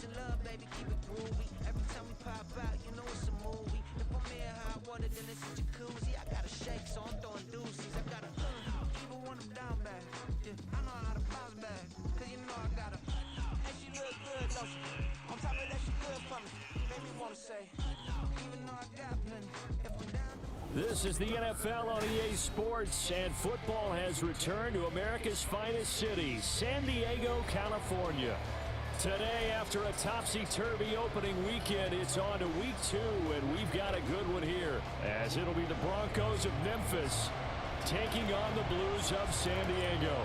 Peace and love, baby, keep it groovy. Every time we pop out, you know it's a movie. If I'm in hot water, then it's a jacuzzi. I got a shake, so I'm throwing deuces. I got a even when I'm down bad. Yeah, I know how to bounce back, cause you know I got a. And she look good, don't she? On top of that, she good for me. Made me wanna say, even though I got plenty, if I'm down. This is the NFL on EA Sports, and football has returned to America's finest city, San Diego, California. Today, after a topsy-turvy opening weekend, it's on to week 2, and we've got a good one here, as it'll be the Broncos of Memphis taking on the Blues of San Diego.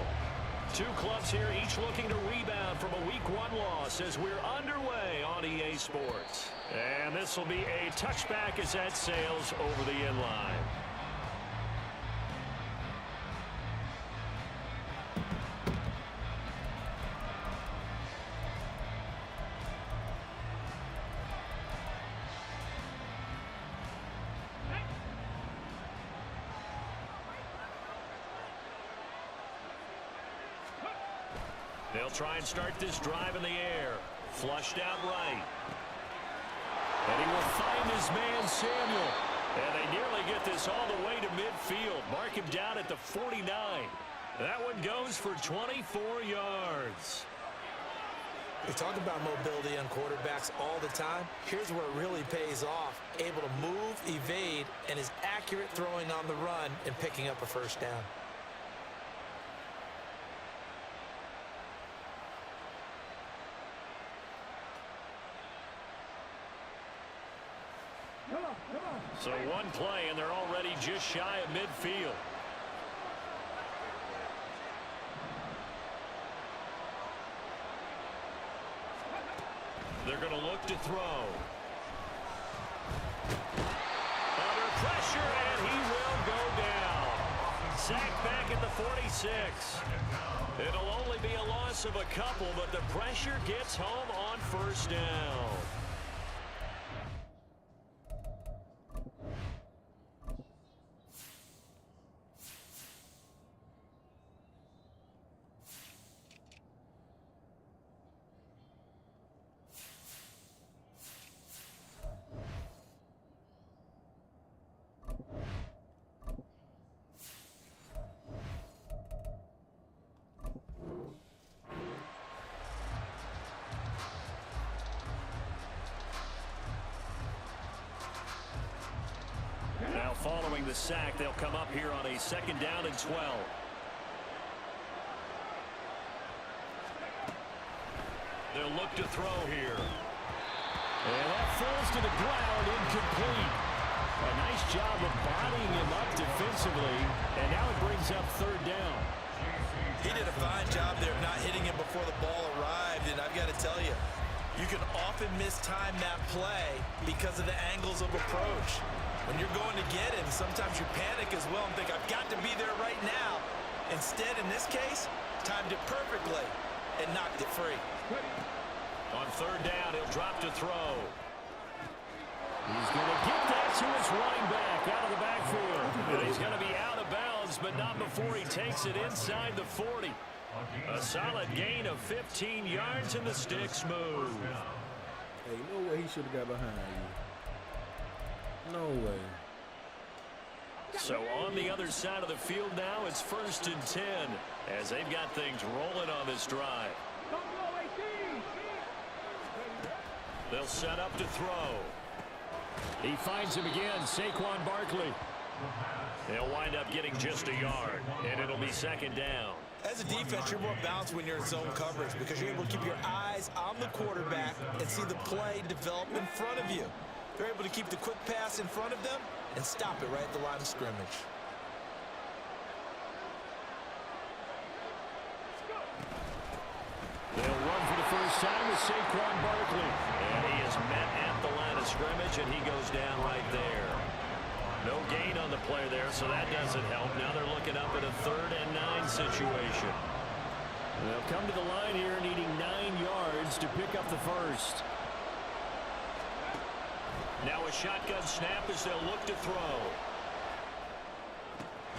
Two clubs here, each looking to rebound from a Week 1 loss as we're underway on EA Sports. And this will be a touchback as that sails over the end line. They'll try and start this drive in the air. Flushed out right. And he will find his man, Samuel. And they nearly get this all the way to midfield. Mark him down at the 49. That one goes for 24 yards. We talk about mobility on quarterbacks all the time. Here's where it really pays off. Able to move, evade, and is accurate throwing on the run and picking up a first down. So one play, and they're already just shy of midfield. They're going to look to throw. Under pressure, and he will go down. Sacked back at the 46. It'll only be a loss of a couple, but the pressure gets home on first down. Now following the sack, they'll come up here on a 2nd down and 12. They'll look to throw here. And that falls to the ground, incomplete. A nice job of bodying him up defensively, and now it brings up 3rd down. He did a fine job there of not hitting him before the ball arrived, and I've got to tell you, you can often mistime that play because of the angles of approach. When you're going to get him, sometimes you panic as well and think, I've got to be there right now. Instead, in this case, timed it perfectly and knocked it free. On 3rd down, he'll drop to throw. He's going to get that to his running back out of the backfield. And he's going to be out of bounds, but not before he takes it inside the 40. A solid gain of 15 yards, and the sticks move. Hey, no way he should have got behind you. No way. So on the other side of the field now, it's 1st and 10 as they've got things rolling on this drive. They'll set up to throw. He finds him again, Saquon Barkley. They'll wind up getting just a yard, and it'll be 2nd down. As a defense, you're more balanced when you're in zone coverage because you're able to keep your eyes on the quarterback and see the play develop in front of you. They're able to keep the quick pass in front of them and stop it right at the line of scrimmage. They'll run for the first time with Saquon Barkley. And he is met at the line of scrimmage, and he goes down right there. No gain on the play there, so that doesn't help. Now they're looking up at a 3rd and 9 situation. They'll come to the line here needing 9 yards to pick up the first. Now a shotgun snap as they'll look to throw.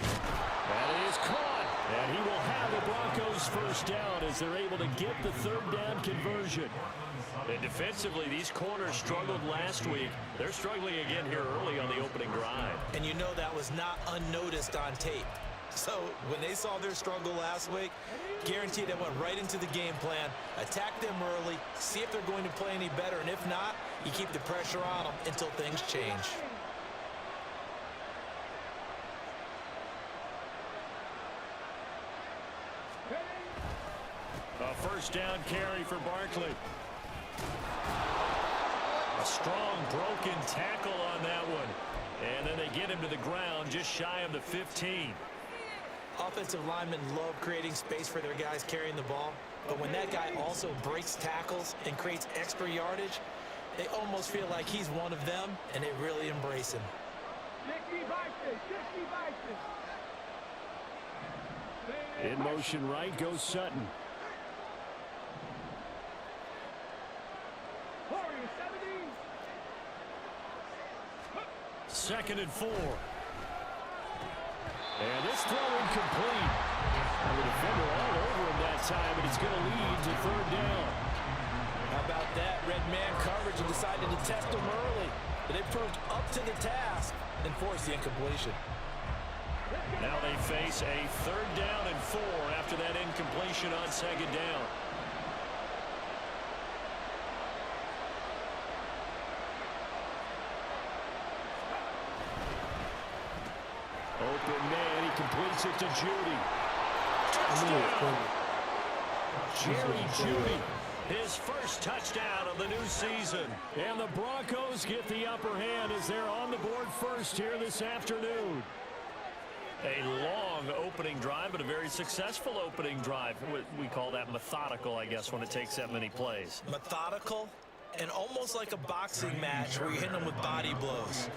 That is caught. And he will have the Broncos first down as they're able to get the third down conversion. And defensively, these corners struggled last week. They're struggling again here early on the opening drive. And you know that was not unnoticed on tape. So when they saw their struggle last week, guaranteed they went right into the game plan, attack them early, see if they're going to play any better, and if not, you keep the pressure on them until things change. A first down carry for Barkley. A strong broken tackle on that one. And then they get him to the ground just shy of the 15. Offensive linemen love creating space for their guys carrying the ball, but when that guy also breaks tackles and creates extra yardage, they almost feel like he's one of them, and they really embrace him. In motion right goes Sutton. Second and 4. And this throw incomplete. And the defender all over him that time, and it's going to lead to third down. How about that? Red man coverage and decided to test him early. But they proved up to the task and forced the incompletion. Now they face a third down and 4 after that incompletion on second down. Open man, he completes it to Judy. Touchdown! Jerry Judy, his first touchdown of the new season. And the Broncos get the upper hand as they're on the board first here this afternoon. A long opening drive, but a very successful opening drive. We call that methodical, I guess, when it takes that many plays. Methodical and almost like a boxing match where you're hitting them with body blows.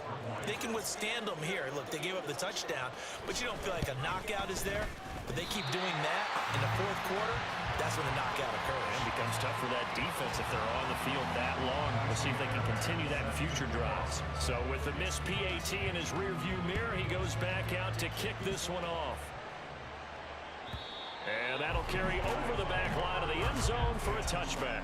They can withstand them here. Look, they gave up the touchdown, but you don't feel like a knockout is there. But they keep doing that in the fourth quarter. That's when the knockout occurs. It becomes tough for that defense if they're on the field that long. We'll see if they can continue that in future drives. So with the missed PAT in his rearview mirror, he goes back out to kick this one off. And that'll carry over the back line of the end zone for a touchback.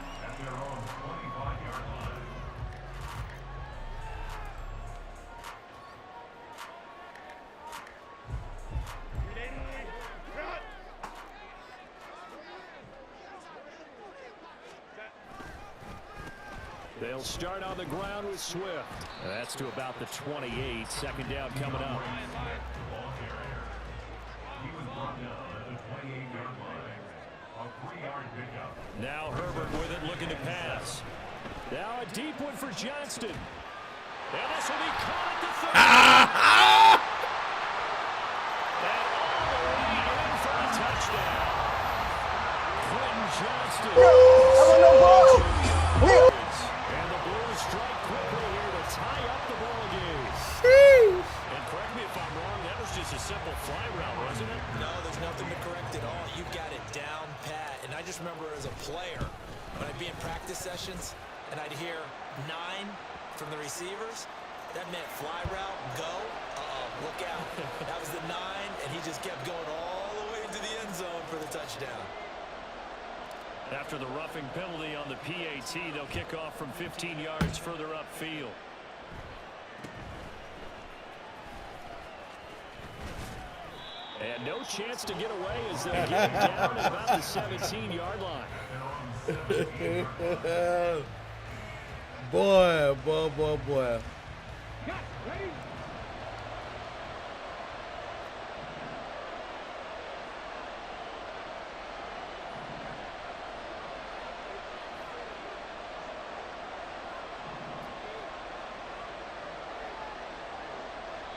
They'll start on the ground with Swift. That's to about the 28. Second down coming up. Now Herbert with it, looking to pass. Now a deep one for Johnston. And this will be caught at the 30. And all the way in for a touchdown. Quentin Johnston. And the Blues strike quickly here to tie up the ball game. And correct me if I'm wrong, that was just a simple fly route, wasn't it? No, there's nothing to correct at all. You got it down pat. And I just remember as a player, when I'd be in practice sessions, and I'd hear 9 from the receivers, that meant fly route, go, look out. That was the 9, and he just kept going all the way into the end zone for the touchdown. After the roughing penalty on the PAT, they'll kick off from 15 yards further upfield. And no chance to get away as they get it down at about the 17-yard line. Boy.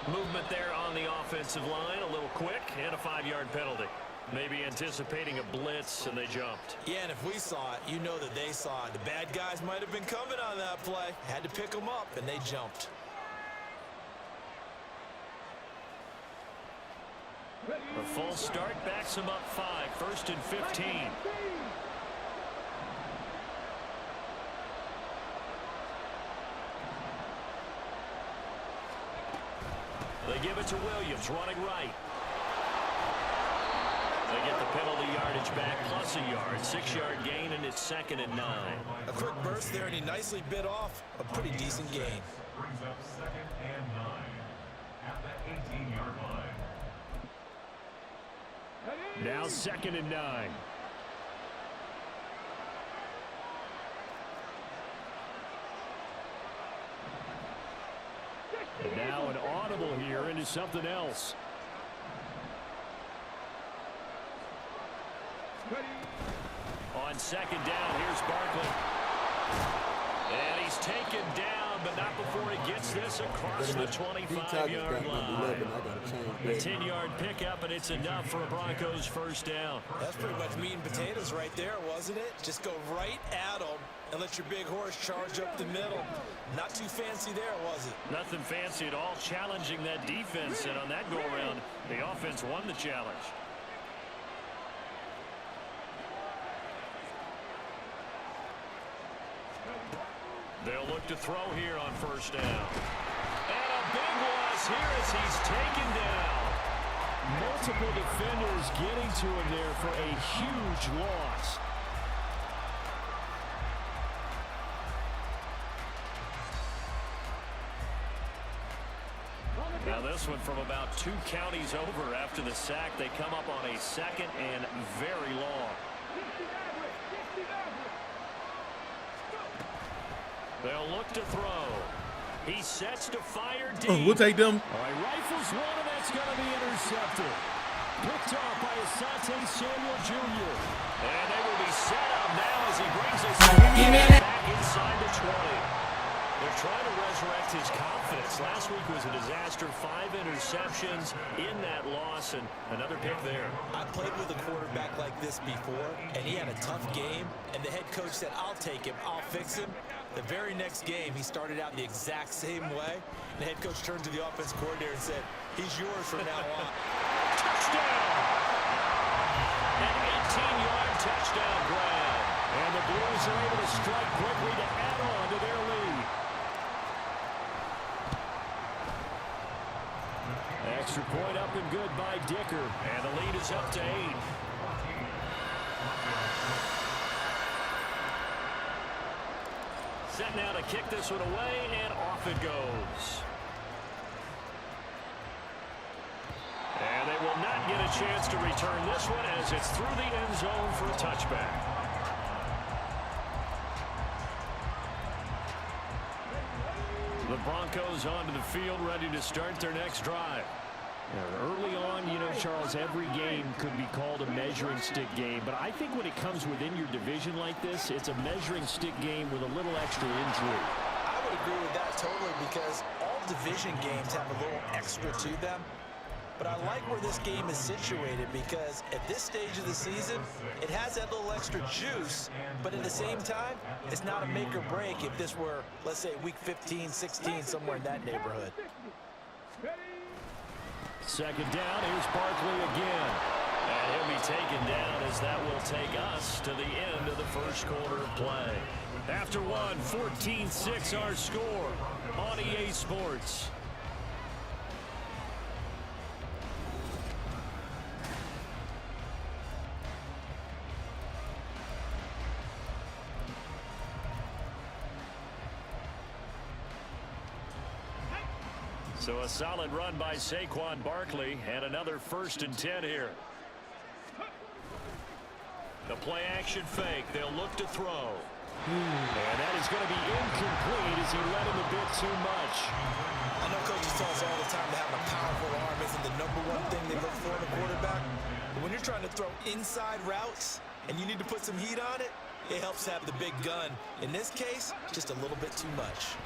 Movement there on the offensive line, a little quick, and a 5-yard penalty. Maybe anticipating a blitz, and they jumped. Yeah, and if we saw it, you know that they saw it. The bad guys might have been coming on that play. Had to pick them up, and they jumped. A full start backs them up 5, 1st and 15. They give it to Williams, running right. They get the penalty yardage back plus a yard. 6-yard gain, and it's 2nd and 9. A quick burst there, and he nicely bit off a pretty decent gain. Brings up 2nd and 9 at the 18-yard line. Now 2nd and 9. And now an audible here into something else. On 2nd down, here's Barkley. And he's taken down, but not before he gets this across the 25-yard line. A 10-yard pickup, and it's enough for a Broncos first down. That's pretty much meat and potatoes right there, wasn't it? Just go right at them and let your big horse charge up the middle. Not too fancy there, was it? Nothing fancy at all, challenging that defense, and on that go-around, the offense won the challenge. They'll look to throw here on first down. And a big loss here as he's taken down. Multiple defenders getting to him there for a huge loss. Now this one from about 2 counties over after the sack. They come up on a 2nd and very long. They'll look to throw. He sets to fire deep. We'll take them. All right, rifles one, and that's going to be intercepted. Picked off by Asante Samuel Jr. And they will be set up now as he brings us back inside the 20. They're trying to resurrect his confidence. Last week was a disaster. 5 interceptions in that loss, and another pick there. I played with a quarterback like this before, and he had a tough game, and the head coach said, I'll take him, I'll fix him. The very next game, he started out the exact same way. The head coach turned to the offense coordinator and said, he's yours from now on. Touchdown! An 18-yard touchdown grab. And the Blues are able to strike quickly to add on to their lead. Extra point up and good by Dicker. And the lead is up to 8. Set now to kick this one away, and off it goes. And they will not get a chance to return this one as it's through the end zone for a touchback. The Broncos onto the field, ready to start their next drive. Early on, you know, Charles, every game could be called a measuring stick game, but I think when it comes within your division like this, it's a measuring stick game with a little extra intrigue. I would agree with that totally because all division games have a little extra to them. But I like where this game is situated because at this stage of the season, it has that little extra juice, but at the same time, it's not a make or break if this were, let's say, week 15, 16, somewhere in that neighborhood. 2nd down, here's Barkley again. And he'll be taken down as that will take us to the end of the first quarter of play. After one, 14-6 our score on EA Sports. So a solid run by Saquon Barkley and another 1st and 10 here. The play action fake. They'll look to throw. And that is going to be incomplete as he led him a bit too much. I know coaches tell us all the time that having a powerful arm isn't the #1 thing they look for in a quarterback. But when you're trying to throw inside routes and you need to put some heat on it, it helps to have the big gun. In this case, just a little bit too much.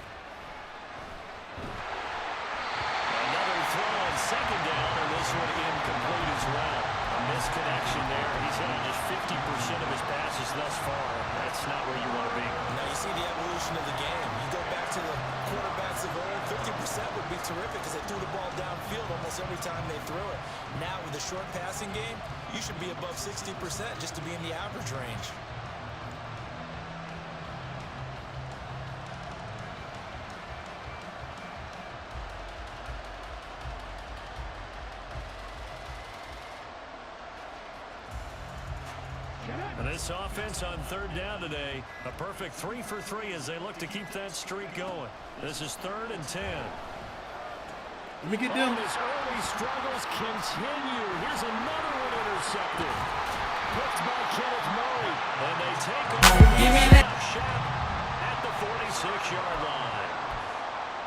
Another throw on 2nd down, and this one incomplete as well. A misconnection there. He's hitting just 50% of his passes thus far. That's not where you want to be. Now you see the evolution of the game. You go back to the quarterbacks of old, 50% would be terrific because they threw the ball downfield almost every time they threw it. Now with the short passing game, you should be above 60% just to be in the average range. And this offense on third down today, a perfect 3 for 3 as they look to keep that streak going. This is 3rd and 10. Let me get them. His early struggles continue. Here's another one intercepted. Picked by Kenneth Murray. And they take off shot at the 46-yard line.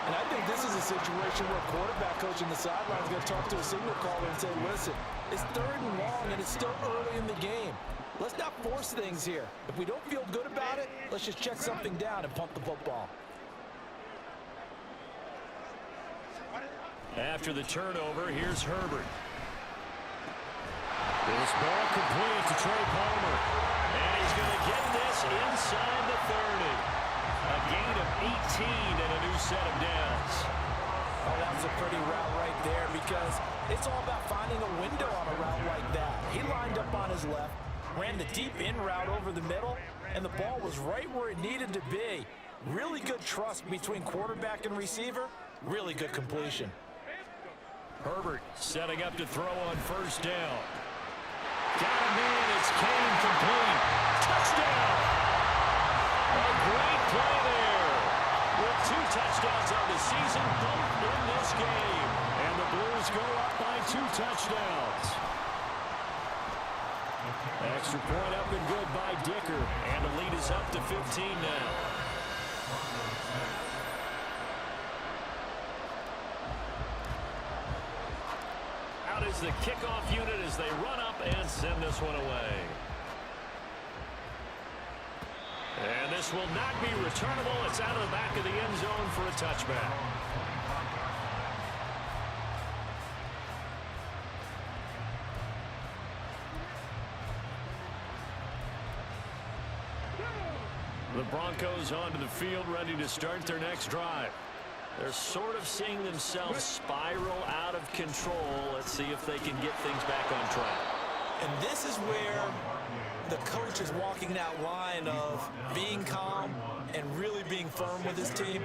And I think this is a situation where quarterback coach in the sideline is going to talk to a signal caller and say, listen, it's 3rd and long and it's still early in the game. Let's not force things here. If we don't feel good about it, let's just check something down and pump the football. After the turnover, here's Herbert. This ball complete to Trey Palmer. And he's going to get this inside the 30. A gain of 18 and a new set of downs. Oh, that was a pretty route right there because it's all about finding a window on a route like that. He lined up on his left, ran the deep in route over the middle, and the ball was right where it needed to be. Really good trust between quarterback and receiver. Really good completion. Herbert setting up to throw on first down. Got him in. It's Kane complete. Touchdown. A great play there. With 2 touchdowns on the season, both in this game. And the Blues go up by 2 touchdowns. Extra point up and good by Dicker. And the lead is up to 15 now. Out is the kickoff unit as they run up and send this one away. And this will not be returnable. It's out of the back of the end zone for a touchback. The Broncos onto the field, ready to start their next drive. They're sort of seeing themselves spiral out of control. Let's see if they can get things back on track. And this is where the coach is walking that line of being calm and really being firm with his team.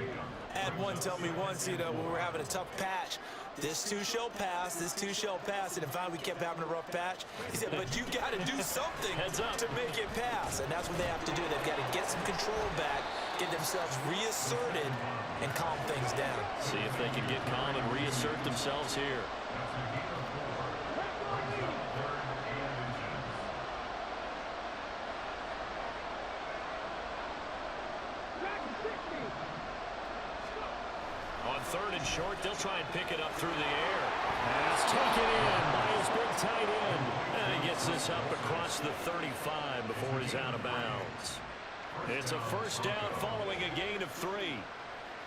I had one tell me once, when we were having a tough patch, this too shall pass, this too shall pass. And finally we kept having a rough patch. He said, but you got to do something to make it pass. And that's what they have to do. They've got to get some control back, get themselves reasserted, and calm things down. See if they can get calm and reassert themselves here. On 3rd and short, they'll try and pick it up through the air. Pass taken in by his big tight end. And he gets this up across the 35 before he's out of bounds. It's a first down following a gain of 3.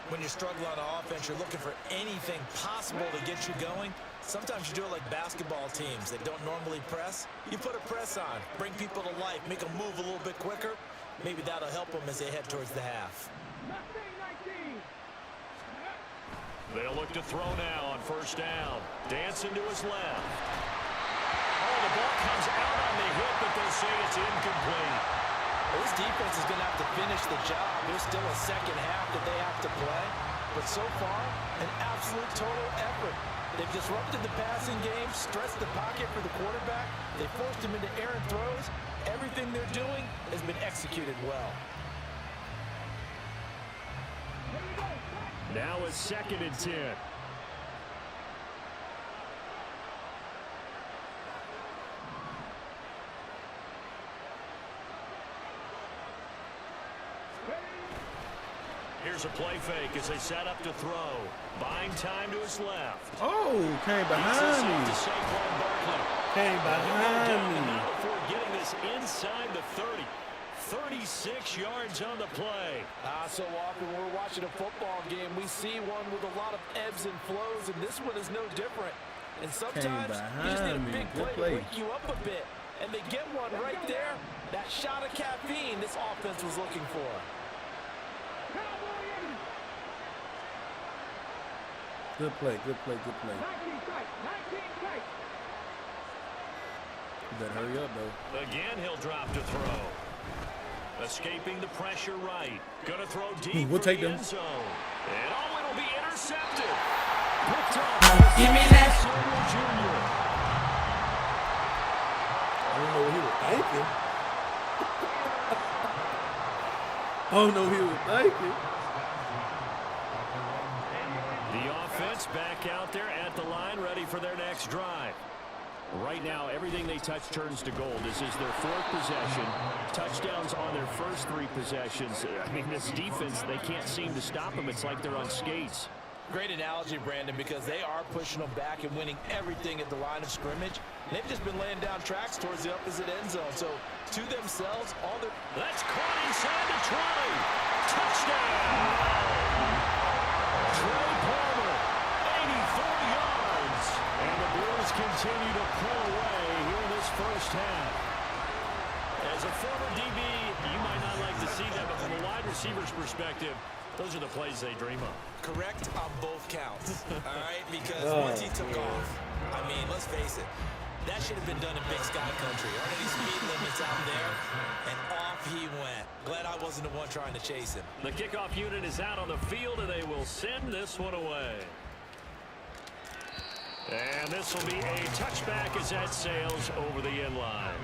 When you're struggling on offense, you're looking for anything possible to get you going. Sometimes you do it like basketball teams that don't normally press. You put a press on, bring people to life, make them move a little bit quicker. Maybe that'll help them as they head towards the half. They'll look to throw now on first down. Dancing to his left. Oh, the ball comes out on the hit, but they'll say it's incomplete. This defense is going to have to finish the job. There's still a second half that they have to play. But so far, an absolute total effort. They've disrupted the passing game, stressed the pocket for the quarterback. They forced him into errant throws. Everything they're doing has been executed well. Now it's 2nd and 10. Here's a play fake as they set up to throw. Buying time to his left. Oh, came behind me. Came behind me. Before getting this inside the 30. 36 yards on the play. So often when we're watching a football game, we see one with a lot of ebbs and flows, and this one is no different. And sometimes you just need a big play to wake you up a bit. And they get one right there. That shot of caffeine this offense was looking for. Good play, good play, good play. You better hurry up, though. Again, he'll drop to throw. Escaping the pressure right. Gonna throw deep we'll take the them. end zone. And it'll be intercepted. Picked up. Give me that. I don't know what he was thinking. Oh, no, he was thinking. The offense back out there at the line, ready for their next drive. Right now, everything they touch turns to gold. This is their 4th possession. Touchdowns on their first 3 possessions. I mean, this defense, they can't seem to stop them. It's like they're on skates. Great analogy, Brandon, because they are pushing them back and winning everything at the line of scrimmage. They've just been laying down tracks towards the opposite end zone. So, to themselves, all their... That's caught inside the 20. Touchdown! Trey Palmer, 84 yards. And the Blues continue to pull away here in this first half. As a former DB, you might not like to see that, but from a wide receiver's perspective, those are the plays they dream of. Correct on both counts, all right? Because once he took off, I mean, let's face it, that should have been done in Big Sky Country. Aren't any speed limits out there? And off he went. Glad I wasn't the one trying to chase him. The kickoff unit is out on the field, and they will send this one away. And this will be a touchback as that sails over the end line.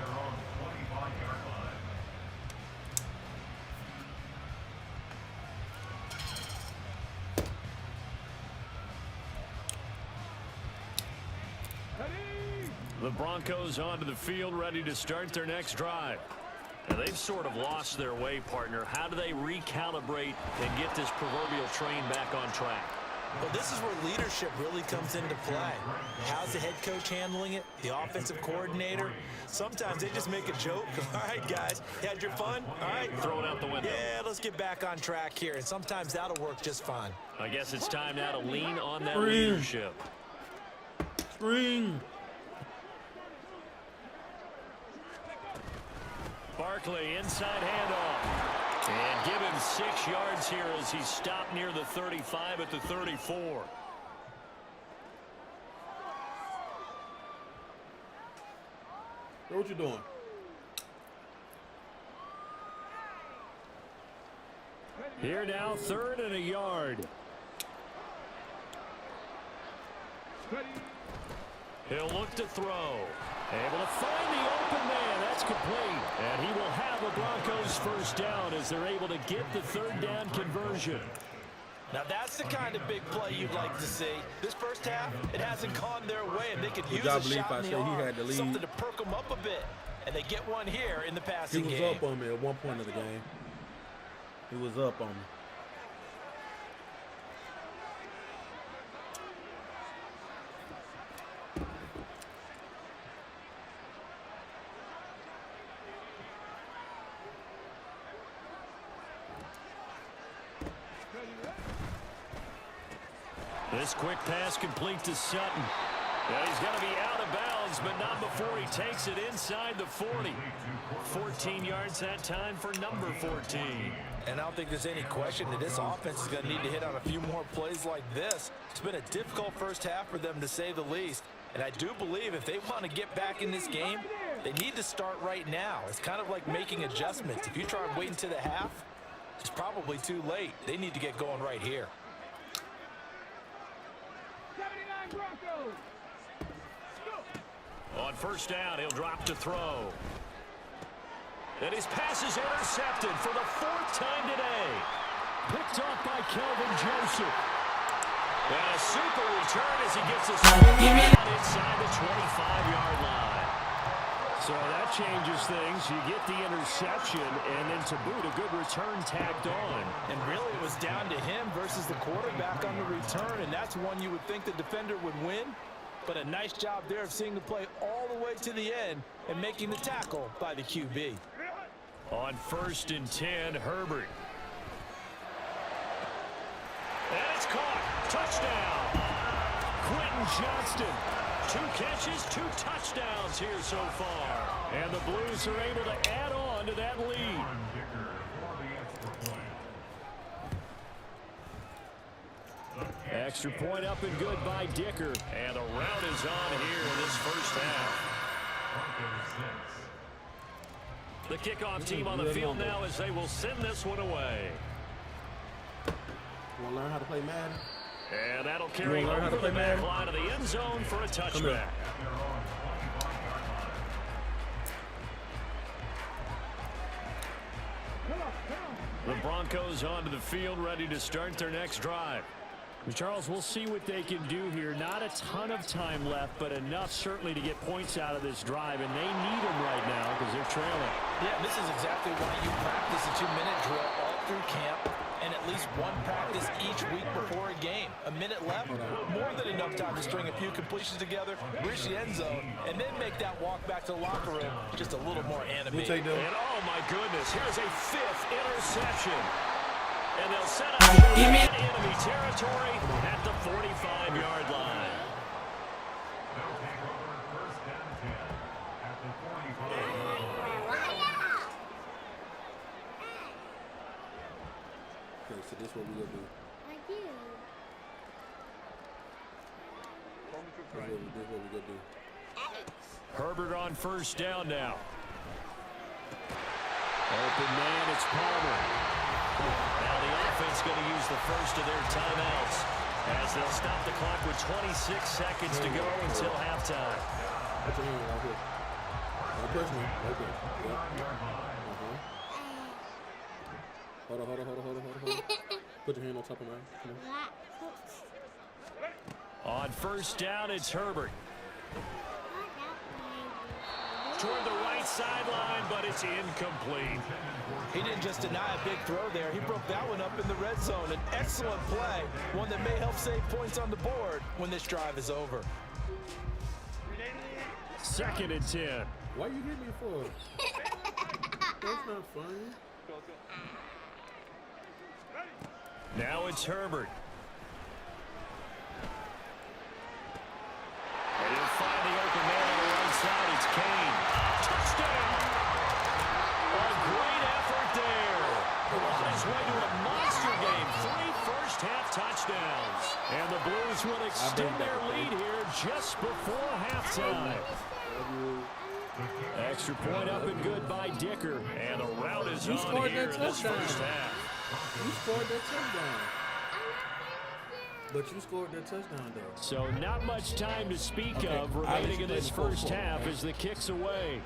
The Broncos onto the field, ready to start their next drive. Now, they've sort of lost their way, partner. How do they recalibrate and get this proverbial train back on track? Well, this is where leadership really comes into play. How's the head coach handling it? The offensive coordinator? Sometimes they just make a joke. All right, guys, you had your fun? All right. Throw it out the window. Yeah, let's get back on track here. And sometimes that'll work just fine. I guess it's time now to lean on that leadership. Spring. Barkley, inside handoff. And give him 6 yards here as he stopped near the 35 at the 34. What you doing? Here now, 3rd and a yard. He'll look to throw. Able to find the open man. That's complete. And he will have the Broncos first down as they're able to get the 3rd down conversion. Now that's the kind of big play you'd like to see. This first half, it hasn't gone their way, and they could use a shot in the arm, something to perk them up a bit. And they get one here in the passing game. He was up on me at one point of the game. He was up on me. This quick pass complete to Sutton. And he's going to be out of bounds, but not before he takes it inside the 40. 14 yards that time for number 14. And I don't think there's any question that this offense is going to need to hit on a few more plays like this. It's been a difficult first half for them, to say the least. And I do believe if they want to get back in this game, they need to start right now. It's kind of like making adjustments. If you try and wait until the half, it's probably too late. They need to get going right here. Broncos. On first down, he'll drop to throw. And his pass is intercepted for the 4th time today. Picked off by Kelvin Joseph. And a super return as he gets us inside the 25-yard line. So that changes things. You get the interception, and then to boot, a good return tacked on. And really, it was down to him versus the quarterback on the return, and that's one you would think the defender would win. But a nice job there of seeing the play all the way to the end and making the tackle by the QB. On 1st and 10, Herbert. And it's caught. Touchdown. Quentin Johnston. 2 catches, 2 touchdowns here so far. And the Blues are able to add on to that lead. Extra point up and good by Dicker. And the rout is on here in this first half. The kickoff team on the field now as they will send this one away. You want to learn how to play Madden? And that'll carry over the back line of the end zone for a touchback. The Broncos onto the field, ready to start their next drive. Charles, we'll see what they can do here. Not a ton of time left, but enough certainly to get points out of this drive, and they need them right now because they're trailing. Yeah, this is exactly why you practice a 2-minute drill all through camp and at least one practice each week before a game. A minute left, more than enough time to string a few completions together, reach the end zone, and then make that walk back to the locker room just a little more animated. And oh my goodness, here's a 5th interception. And they'll set up enemy territory at the 45-yard line. They'll take over first and 10 at the 45. Okay, so this is what we gonna do. This is what we gonna do. Herbert on first down now. Open man, it's Palmer. Now the offense going to use the first of their timeouts as they'll stop the clock with 26 seconds to go until halftime. Put your hand right here. Now press me. Right there. Yep. Hold on. Put your hand on top of mine. Come on. On first down, it's Herbert. Toward the right sideline, but it's incomplete. He didn't just deny a big throw there. He broke that one up in the red zone. An excellent play, one that may help save points on the board when this drive is over. 2nd and 10. Why you hit me for? That's not funny. Now it's Herbert. And he'll find the open man on the right side. It's Kane. Touchdown! A great effort there. On his way to a monster game. 3 first-half touchdowns. And the Blues will extend their lead here just before halftime. Extra point up and good by Dicker. And a rout is on here in this first half. You scored that touchdown. But you scored that touchdown, though. So not much time to speak of remaining in this first half as the kick's away.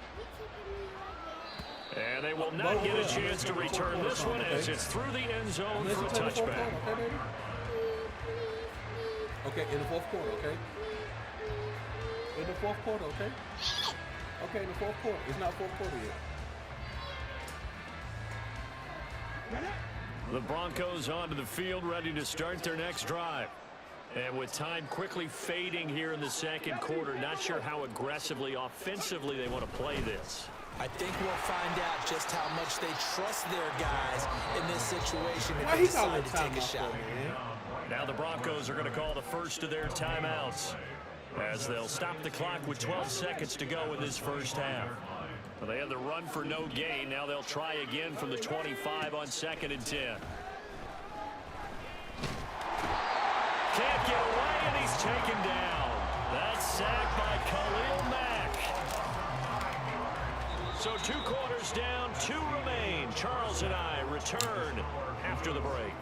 And they will not get a chance to return this one as it's through the end zone for a touchback. Okay, in the fourth quarter, okay? In the fourth quarter, okay? Okay, in the fourth quarter. It's not fourth quarter yet. The Broncos onto the field, ready to start their next drive. And with time quickly fading here in the second quarter, not sure how aggressively, offensively they want to play this. I think we'll find out just how much they trust their guys in this situation if they decide to take a shot. Now the Broncos are going to call the first of their timeouts as they'll stop the clock with 12 seconds to go in this first half. Well, they had the run for no gain. Now they'll try again from the 25 on 2nd and 10. Can't get away, and he's taken down. That's sacked by Khalil Mack. So 2 quarters down, 2 remain. Charles and I return after the break.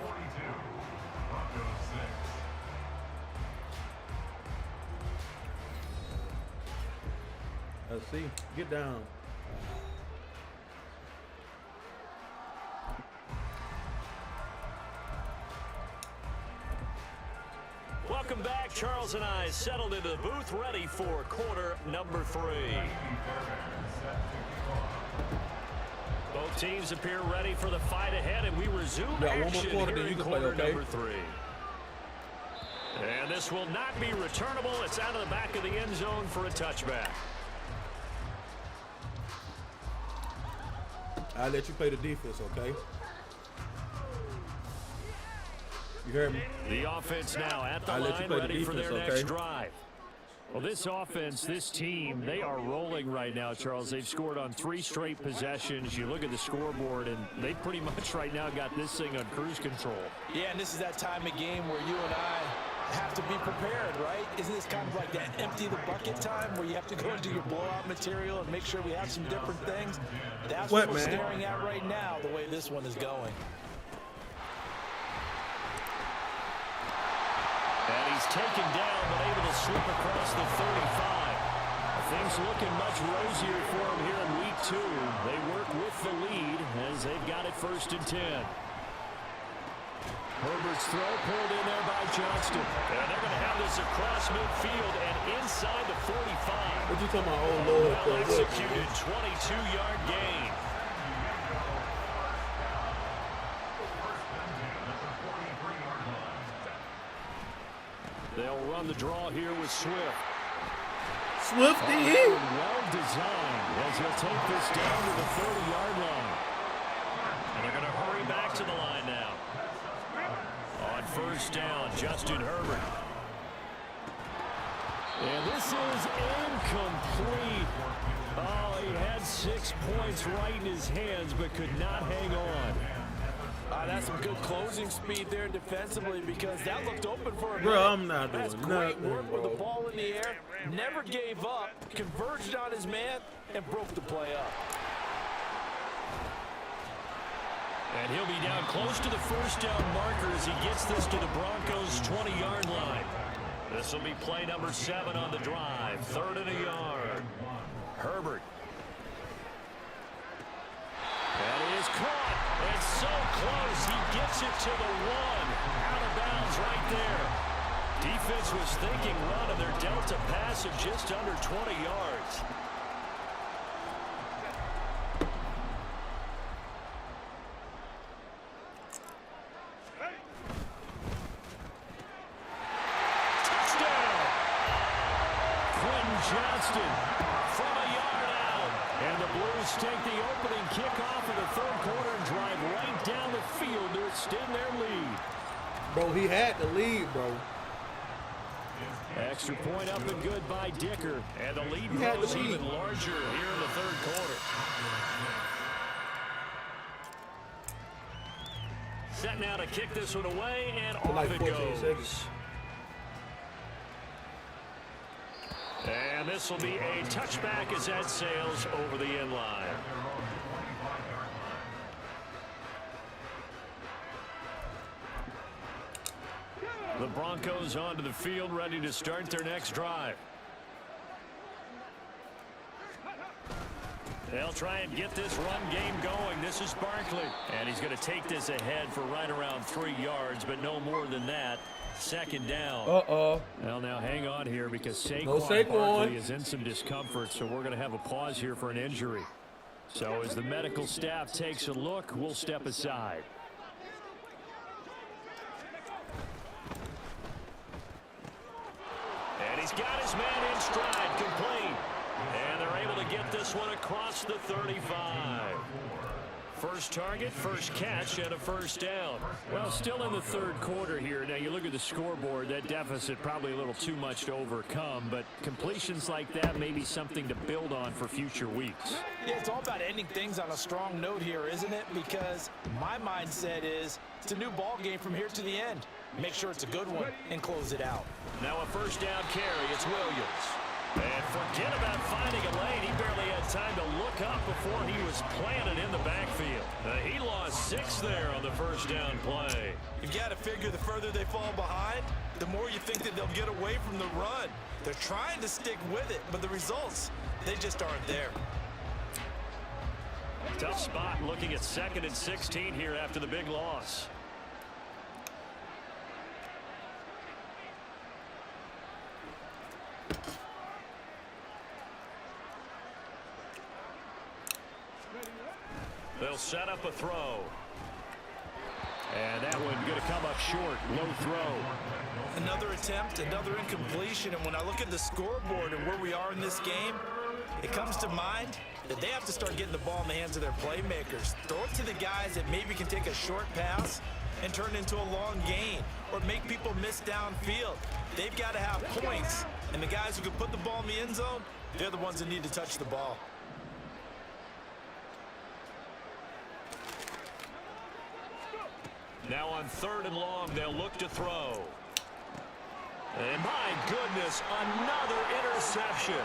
Let's see. Get down. Welcome back. Charles and I settled into the booth, ready for quarter number 3. Both teams appear ready for the fight ahead, and we resume action here in quarter number 3. And this will not be returnable. It's out of the back of the end zone for a touchback. I'll let you play the defense, okay? You heard me? The offense now at the line, ready for their next drive. Well, this offense, this team, they are rolling right now, Charles. They've scored on 3 straight possessions. You look at the scoreboard, and they pretty much right now got this thing on cruise control. Yeah, and this is that time of game where you and I have to be prepared, right? Isn't this kind of like that empty the bucket time where you have to go into your blowout material and make sure we have some different things? That's what we're staring at right now, the way this one is going. And he's taken down, but able to slip across the 35. Things looking much rosier for him here in week 2. They work with the lead as they've got it 1st and 10. Herbert's throw pulled in there by Johnston. And they're going to have this across midfield and inside the 45. What you talking about? Oh, Lord. Well executed 22-yard gain. They'll run the draw here with Swift. Swifty. Well designed as he'll take this down to the 30-yard line. And they're going to hurry back to the line now. On first down, Justin Herbert. And this is incomplete. Oh, he had 6 points right in his hands, but could not hang on. That's some good closing speed there defensively because that looked open for a Bro, minute. I'm not That's doing great nothing, work with bro. the ball in the air. Never gave up, converged on his man, and broke the play up. And he'll be down close to the first down marker as he gets this to the Broncos' 20-yard line. This will be play number 7 on the drive. 3rd and a yard. Herbert. That is caught. It's so close. He gets it to the 1. Out of bounds right there. Defense was thinking run, and they're dealt a pass of just under 20 yards. Johnston from a yard out. And the Blues take the opening kickoff of the 3rd quarter and drive right down the field to extend their lead. Bro, he had the lead, bro. Extra point up and good by Dicker. And the lead grows even larger here in the 3rd quarter. Set now to kick this one away, and off it goes. And this will be a touchback as that sails over the end line. The Broncos onto the field, ready to start their next drive. They'll try and get this run game going. This is Barkley. And he's going to take this ahead for right around 3 yards, but no more than that. 2nd down. Uh-oh. Well, now hang on here because Saquon Barkley is in some discomfort, so we're going to have a pause here for an injury. So as the medical staff takes a look, we'll step aside. And he's got his man in stride, complete. And they're able to get this one across the 35. First target, first catch, and a first down. Well, still in the 3rd quarter here. Now, you look at the scoreboard, that deficit probably a little too much to overcome, but completions like that may be something to build on for future weeks. Yeah, it's all about ending things on a strong note here, isn't it? Because my mindset is it's a new ball game from here to the end. Make sure it's a good one and close it out. Now a first down carry. It's Williams. And forget about finding a lane. He barely had time to look up before he was planted in the backfield. He lost 6 there on the first down play. You've got to figure the further they fall behind, the more you think that they'll get away from the run. They're trying to stick with it, but the results, they just aren't there. Tough spot looking at 2nd and 16 here after the big loss. They'll set up a throw. And that one going to come up short. Low throw. Another attempt, another incompletion. And when I look at the scoreboard and where we are in this game, it comes to mind that they have to start getting the ball in the hands of their playmakers. Throw it to the guys that maybe can take a short pass and turn it into a long gain or make people miss downfield. They've got to have points. And the guys who can put the ball in the end zone, they're the ones that need to touch the ball. Now on 3rd and long, they'll look to throw. And my goodness, another interception.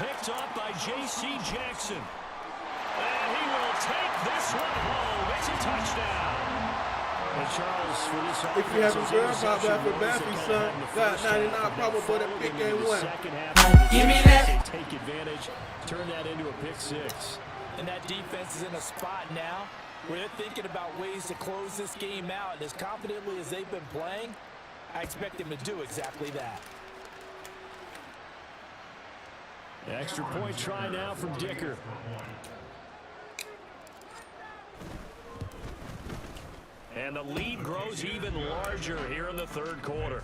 Picked off by J.C. Jackson. And he will take this one home. It's a touchdown. And Charles, for this offense, if you haven't heard about that for Baffy, son, got 99 probable that pick game 1. Give me that. Take advantage, turn that into a pick 6. And that defense is in a spot now where they're thinking about ways to close this game out. And as confidently as they've been playing, I expect them to do exactly that. Extra point try now from Dicker. And the lead grows even larger here in the third quarter.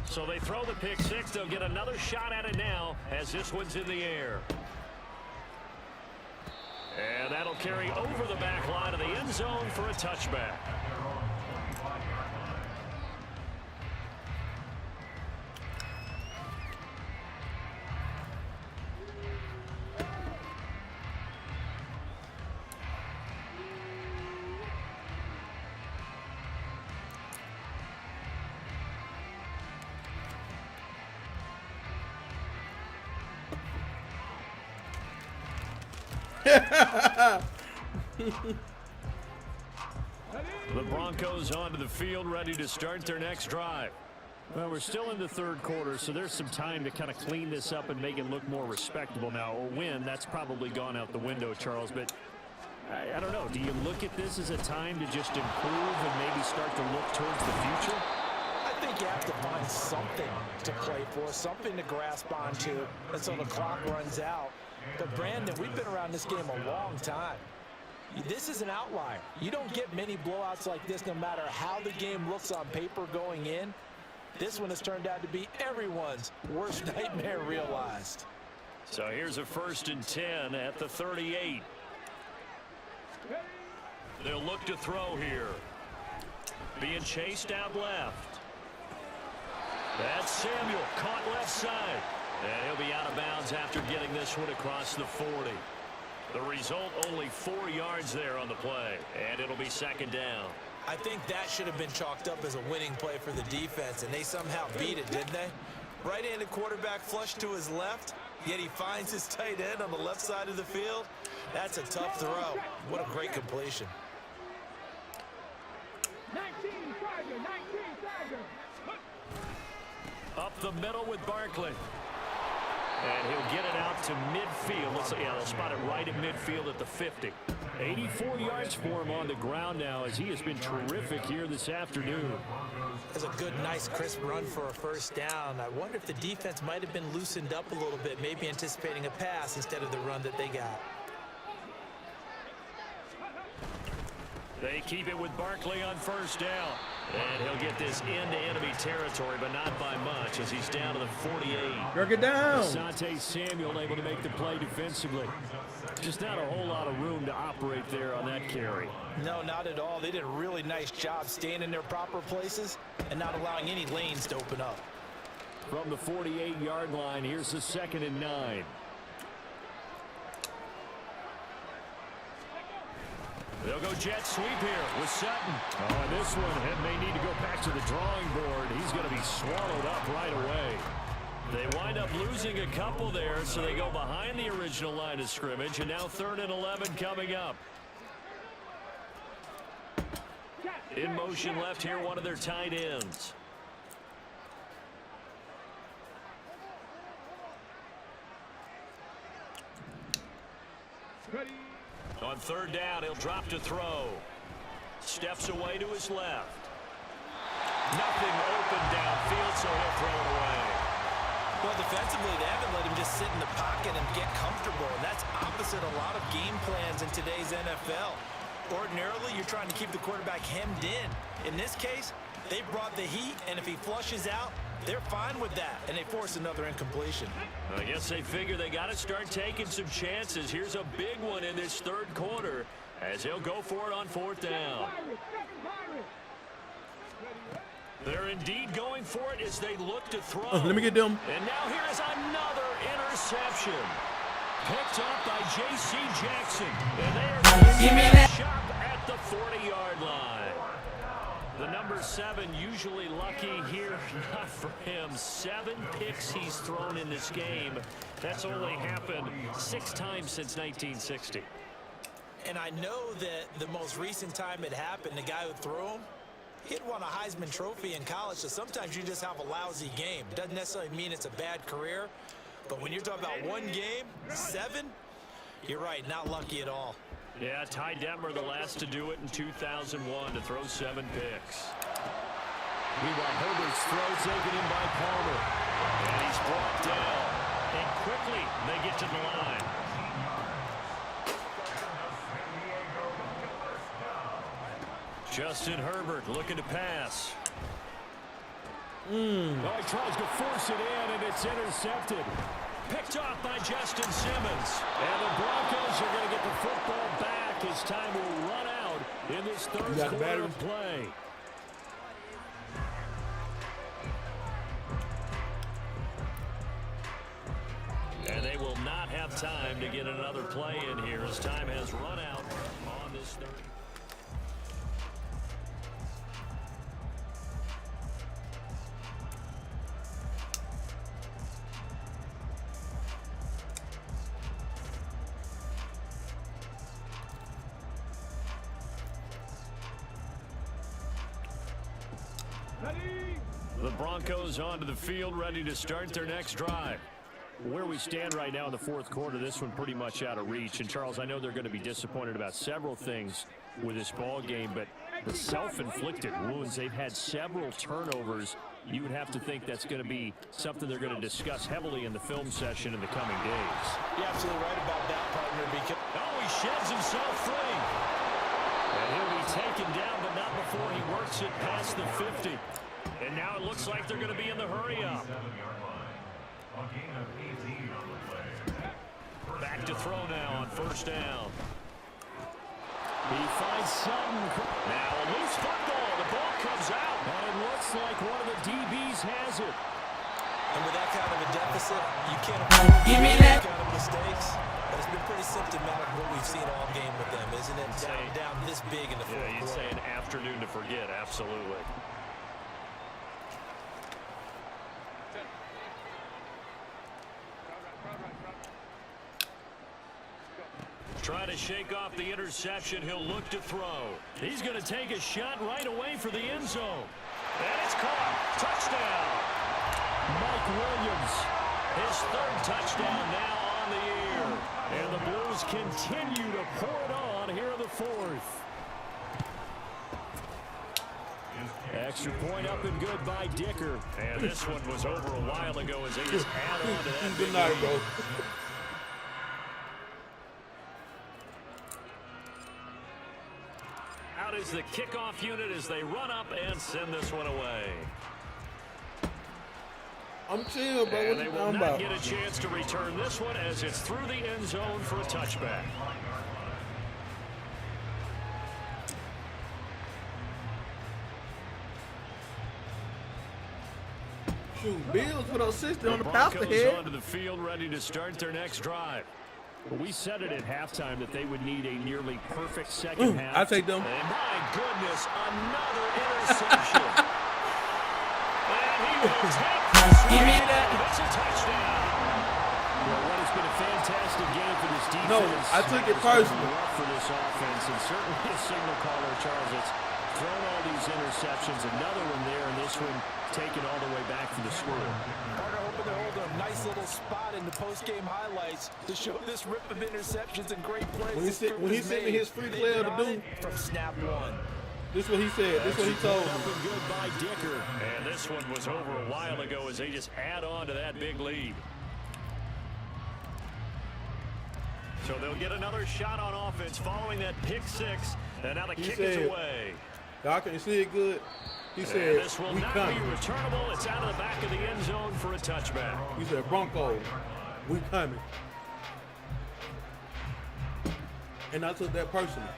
So they throw the pick six. They'll get another shot at it now as this one's in the air. And that'll carry over the back line of the end zone for a touchback. The Broncos onto the field, ready to start their next drive. Well, we're still in the third quarter, so there's some time to kind of clean this up and make it look more respectable now. A win, that's probably gone out the window, Charles, but I don't know. Do you look at this as a time to just improve and maybe start to look towards the future? I think you have to find something to play for, something to grasp onto until the clock runs out. But, Brandon, we've been around this game a long time. This is an outlier. You don't get many blowouts like this no matter how the game looks on paper going in. This one has turned out to be everyone's worst nightmare realized. So here's a 1st and 10 at the 38. They'll look to throw here. Being chased out left. That's Samuel, caught left side. And he'll be out of bounds after getting this one across the 40. The result, only 4 yards there on the play, and it'll be 2nd down. I think that should have been chalked up as a winning play for the defense, and they somehow beat it, didn't they? Right-handed quarterback flushed to his left, yet he finds his tight end on the left side of the field. That's a tough throw. What a great completion. 19 Tiger, 19 Tiger. Up the middle with Barkley. And he'll get it out to midfield. Let's see, yeah, they'll spot it right in midfield at the 50. 84 yards for him on the ground now as he has been terrific here this afternoon. That's a good, nice, crisp run for a 1st down. I wonder if the defense might have been loosened up a little bit, maybe anticipating a pass instead of the run that they got. They keep it with Barkley on 1st down. And he'll get this into enemy territory, but not by much as he's down to the 48. Jerk it down. Asante Samuel able to make the play defensively. Just not a whole lot of room to operate there on that carry. No, not at all. They did a really nice job staying in their proper places and not allowing any lanes to open up. From the 48-yard line, here's the 2nd and 9. They'll go jet sweep here with Sutton. Oh, and this one may need to go back to the drawing board. He's going to be swallowed up right away. They wind up losing a couple there, so they go behind the original line of scrimmage, and now 3rd and 11 coming up. In motion left here, one of their tight ends. Ready. On 3rd down, he'll drop to throw. Steps away to his left. Nothing open downfield, so he'll throw it away. Well, defensively, they haven't let him just sit in the pocket and get comfortable, and that's opposite a lot of game plans in today's NFL. Ordinarily, you're trying to keep the quarterback hemmed in. In this case, they brought the heat, and if he flushes out, they're fine with that, and they force another incompletion. I guess they figure they got to start taking some chances. Here's a big one in this 3rd quarter as he'll go for it on 4th down. They're indeed going for it as they look to throw. Let me get them. And now here is another interception. Picked up by J.C. Jackson. And they are shop at the 40-yard line. The number 7 usually lucky here, not for him. 7 picks he's thrown in this game. That's only happened 6 times since 1960. And I know that the most recent time it happened, the guy who threw him, He had won a Heisman Trophy in college, so sometimes you just have a lousy game. Doesn't necessarily mean it's a bad career, but when you're talking about one game, 7, you're right, not lucky at all. Yeah, Ty Detmer, the last to do it in 2001, to throw 7 picks. Meanwhile, Herbert's throw taken in by Palmer. And he's brought down. And quickly, they get to the line. Justin Herbert looking to pass. Oh, he tries to force it in, and it's intercepted. Picked off by Justin Simmons. And the Broncos are going to get the football back as time will run out in this third quarter of play. And they will not have time to get another play in here as time has run out on this third. The Broncos onto the field, ready to start their next drive. Where we stand right now in the fourth quarter, this one pretty much out of reach. And, Charles, I know they're going to be disappointed about several things with this ball game, but the self-inflicted wounds, they've had several turnovers. You would have to think that's going to be something they're going to discuss heavily in the film session in the coming days. You're absolutely right about that, partner. Because he sheds himself free. And he'll be taken down, but not before he works it past the 50. And now it looks like they're going to be in the hurry-up. Back to throw now on first down. He finds something. Now a loose football. The ball comes out. And it looks like one of the DBs has it. And with that kind of a deficit, you can't afford that kind of mistakes. But it's been pretty symptomatic of what we've seen all game with them, isn't it? Down this big in the fourth quarter. You'd say an afternoon to forget. Absolutely. Trying to shake off the interception. He'll look to throw. He's going to take a shot right away for the end zone. And it's caught. Touchdown. Mike Williams, his third touchdown now on the year. And the Blues continue to pour it on here in the fourth. Extra point up and good by Dicker. And this one was over a while ago as they just add on to that. Good night, bro. Out is the kickoff unit as they run up and send this one away. I'm chill, bro. And they will not get a chance to return this one as it's through the end zone for a touchback. Shoot, Bills put up 60 on the Broncos pass ahead. onto the field, ready to start their next drive. Well, we said it at halftime that they would need a nearly perfect second half. I take them. And my goodness, another interception. And he will take this. Give me that. It's a touchdown. Well, what has been a fantastic game for this defense. No, I took it personally. For this offense, and certainly a signal caller, Charles. It's thrown all these interceptions. Another one there, and this one taken all the way back for the score. Carter hoping to hold a nice little spot in the post-game highlights to show this rip of interceptions and great plays. When he sent me his free play to do from snap one. This is what he said. This is what he told me. Up and good by Dicker. And this one was over a while ago as they just add on to that big lead. So they'll get another shot on offense following that pick six. And now the kick is away. Y'all can see it good. He said, and this will not be returnable. It's out of the back of the end zone for a touchback. He said, Broncos, we coming. And I took that personally.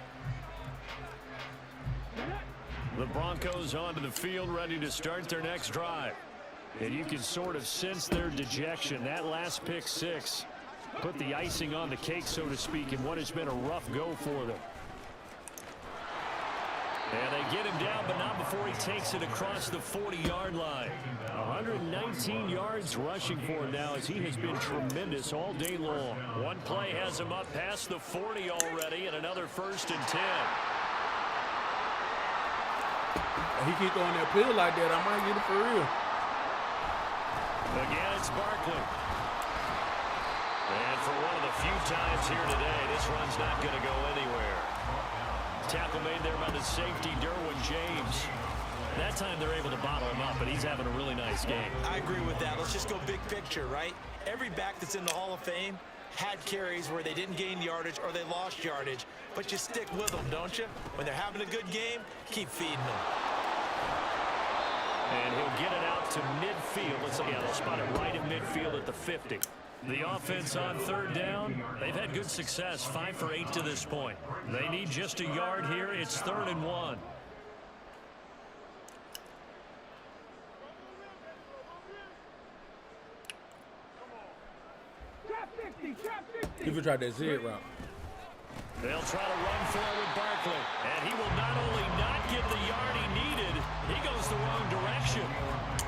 The Broncos onto the field, ready to start their next drive. And you can sort of sense their dejection. That last pick six put the icing on the cake, so to speak, in what has been a rough go for them. And they get him down, but not before he takes it across the 40-yard line. 119 yards rushing for him now as he has been tremendous all day long. One play has him up past the 40 already, and another 1st and 10. He keep throwing that pill like that, I might get it for real. Again, it's Barkley. And for one of the few times here today, this run's not going to go anywhere. Tackle made there by the safety, Derwin James. That time they're able to bottle him up, but he's having a really nice game. I agree with that. Let's just go big picture, right? Every back that's in the Hall of Fame had carries where they didn't gain yardage or they lost yardage, but you stick with them, don't you? When they're having a good game, keep feeding them. And he'll get it out to midfield. Let's see, yeah, they'll spot it right at midfield at the 50. The offense on third down, they've had good success, 5 for 8 to this point. They need just a yard here. It's 3rd and 1. If you try that zig route. They'll try to run forward Barkley, and he will not only not get the yard he needed, he goes the wrong direction.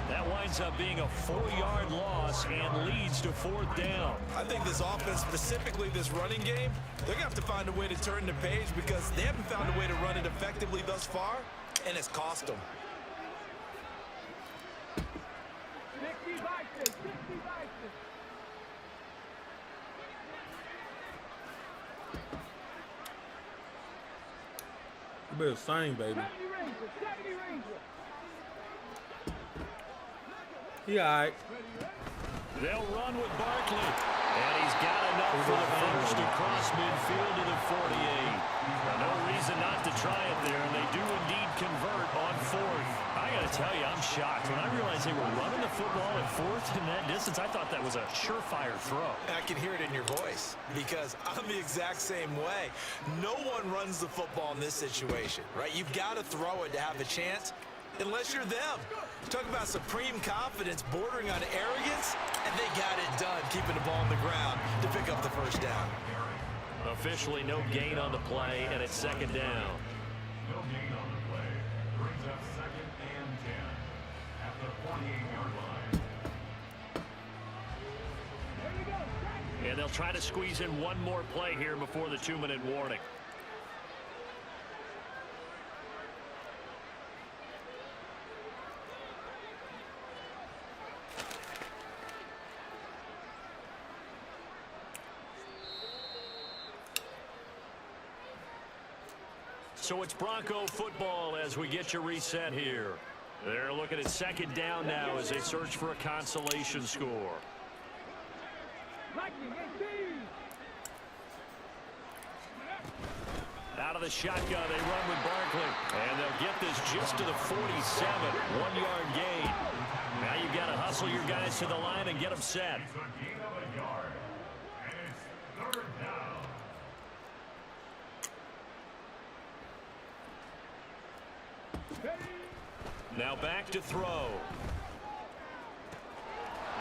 That winds up being a 4-yard loss and leads to 4th down. I think this offense, specifically this running game, they're going to have to find a way to turn the page because they haven't found a way to run it effectively thus far, and it's cost them. 60 boxes, 60 boxes. You better sing, baby. 70 Ranger. He all right. They'll run with Barkley, and he's got enough for the first to cross midfield to the 48. No reason not to try it there, and they do indeed convert on 4th. I got to tell you, I'm shocked. When I realized they were running the football at 4th in that distance, I thought that was a surefire throw. I can hear it in your voice because I'm the exact same way. No one runs the football in this situation, right? You've got to throw it to have a chance unless you're them. Talk about supreme confidence bordering on arrogance, and they got it done, keeping the ball on the ground to pick up the first down. Officially no gain on the play, and it's 2nd down. No gain on the play. Brings up 2nd and 10 at the 48-yard line. And they'll try to squeeze in one more play here before the 2-minute warning. So it's Bronco football as we get you reset here. They're looking at 2nd down now as they search for a consolation score. Out of the shotgun, they run with Barkley. And they'll get this just to the 47, 1-yard gain. Now you've got to hustle your guys to the line and get them set. It's a gain of a yard, and it's 3rd down. Now back to throw.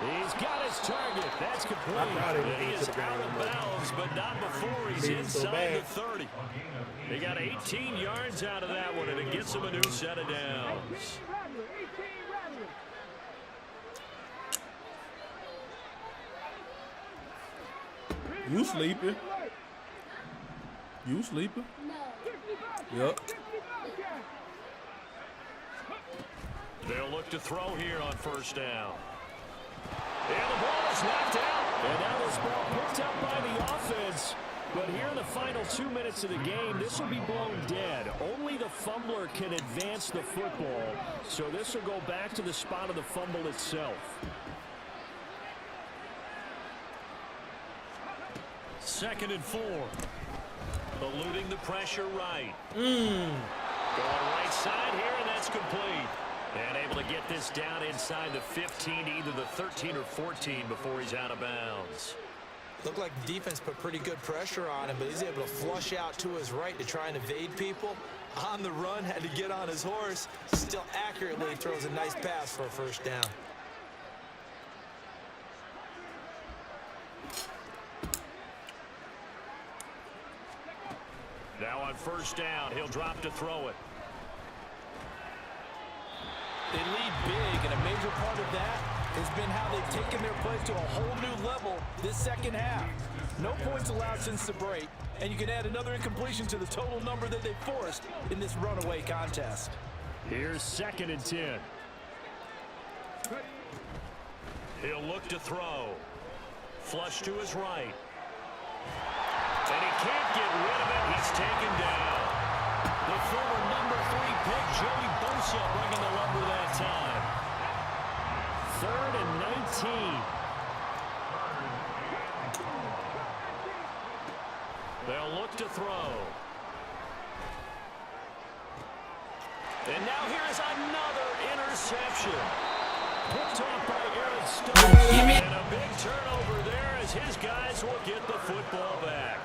He's got his target. That's complete. And he is out of bounds, but not before he's inside the 30. They got 18 yards out of that one, and it gets them a new set of downs. You sleeping? You sleeping? Yep. They'll look to throw here on 1st down. And the ball is knocked out. And now this ball picked up by the offense. But here in the final 2 minutes of the game, this will be blown dead. Only the fumbler can advance the football. So this will go back to the spot of the fumble itself. 2nd and 4. Eluding the pressure right. Going right side here, and that's complete. And able to get this down inside the 15, either the 13 or 14 before he's out of bounds. Looked like the defense put pretty good pressure on him, but he's able to flush out to his right to try and evade people. On the run, had to get on his horse. Still accurately throws a nice pass for a 1st down. Now on 1st down, he'll drop to throw it. They lead big, and a major part of that has been how they've taken their play to a whole new level this 2nd half. No points allowed since the break, and you can add another incompletion to the total number that they forced in this runaway contest. Here's 2nd and 10. He'll look to throw. Flush to his right. And he can't get rid of it. He's taken down. The former number 3 pick, Joey Bosa, bringing the lumber that time. 3rd and 19. They'll look to throw. And now here's another interception. Picked off by Aaron Stone. And a big turnover there as his guys will get the football back.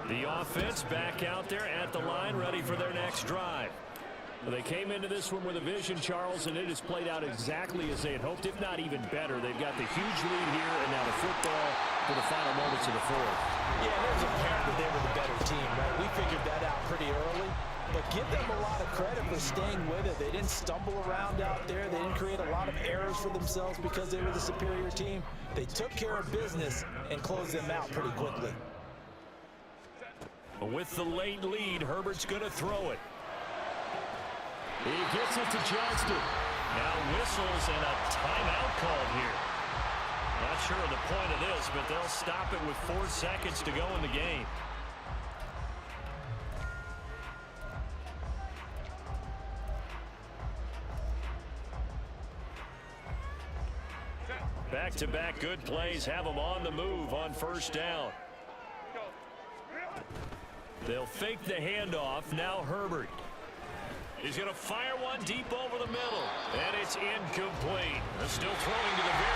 The offense back out there at the line, ready for their next drive. Well, they came into this one with a vision, Charles, and it has played out exactly as they had hoped, if not even better. They've got the huge lead here, and now the football for the final moments of the fourth. Yeah, there's apparent that they were the better team, right? We figured that out pretty early. But give them a lot of credit for staying with it. They didn't stumble around out there. They didn't create a lot of errors for themselves because they were the superior team. They took care of business and closed them out pretty quickly. With the late lead, Herbert's going to throw it. He gets it to Johnston. Now whistles and a timeout called here. Not sure of the point of this, but they'll stop it with 4 seconds to go in the game. Back-to-back good plays have them on the move on 1st down. They'll fake the handoff. Now Herbert. He's going to fire one deep over the middle. And it's incomplete. They're still throwing to the very